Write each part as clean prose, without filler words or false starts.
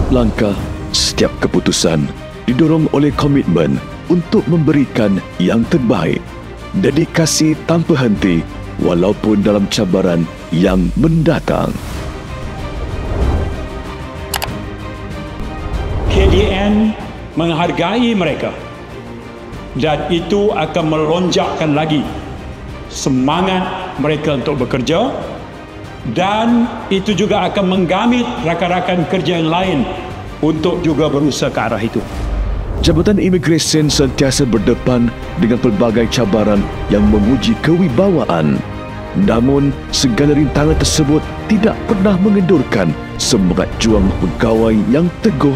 Setiap langkah, setiap keputusan didorong oleh komitmen untuk memberikan yang terbaik. Dedikasi tanpa henti walaupun dalam cabaran yang mendatang. KDN menghargai mereka dan itu akan melonjakkan lagi semangat mereka untuk bekerja, dan itu juga akan menggamit rakan-rakan kerja yang lain untuk juga berusaha ke arah itu. Jabatan Imigresen sentiasa berdepan dengan pelbagai cabaran yang menguji kewibawaan. Namun, segala rintangan tersebut tidak pernah mengendurkan semangat juang pegawai yang teguh,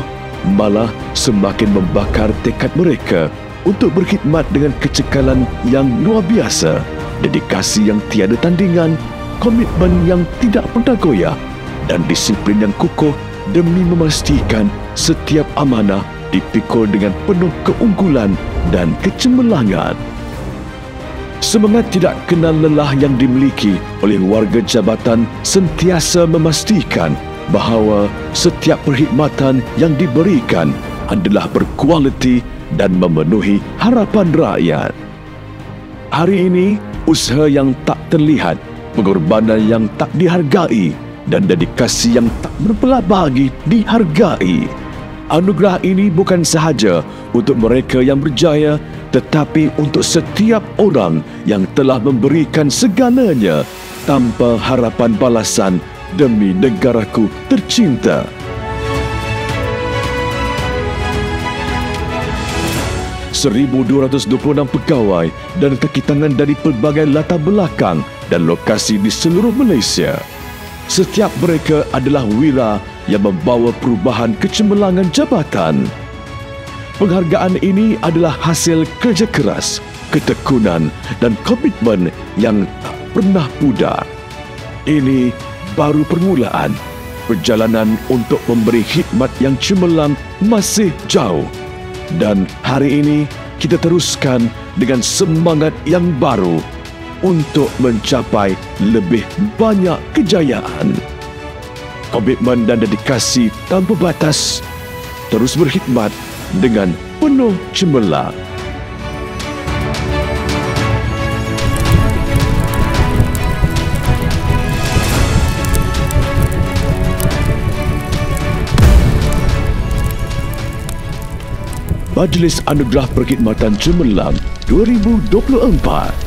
malah semakin membakar tekad mereka untuk berkhidmat dengan kecekalan yang luar biasa, dedikasi yang tiada tandingan, komitmen yang tidak pernah goyah, dan disiplin yang kukuh demi memastikan setiap amanah dipikul dengan penuh keunggulan dan kecemerlangan. Semangat tidak kenal lelah yang dimiliki oleh warga jabatan sentiasa memastikan bahawa setiap perkhidmatan yang diberikan adalah berkualiti dan memenuhi harapan rakyat. Hari ini, usaha yang tak terlihat, pengorbanan yang tak dihargai, dan dedikasi yang tak berbelah bagi dihargai. Anugerah ini bukan sahaja untuk mereka yang berjaya, tetapi untuk setiap orang yang telah memberikan segalanya tanpa harapan balasan demi negaraku tercinta. (1,226 pegawai dan kaki tangan dari pelbagai latar belakang dan lokasi di seluruh Malaysia. Setiap mereka adalah wira yang membawa perubahan kecemerlangan jabatan. Penghargaan ini adalah hasil kerja keras, ketekunan dan komitmen yang tak pernah pudar. Ini baru permulaan. Perjalanan untuk memberi khidmat yang cemerlang masih jauh. Dan hari ini kita teruskan dengan semangat yang baru untuk mencapai lebih banyak kejayaan. Komitmen dan dedikasi tanpa batas, terus berkhidmat dengan penuh cemerlang. Majlis Anugerah Perkhidmatan Cemerlang 2024.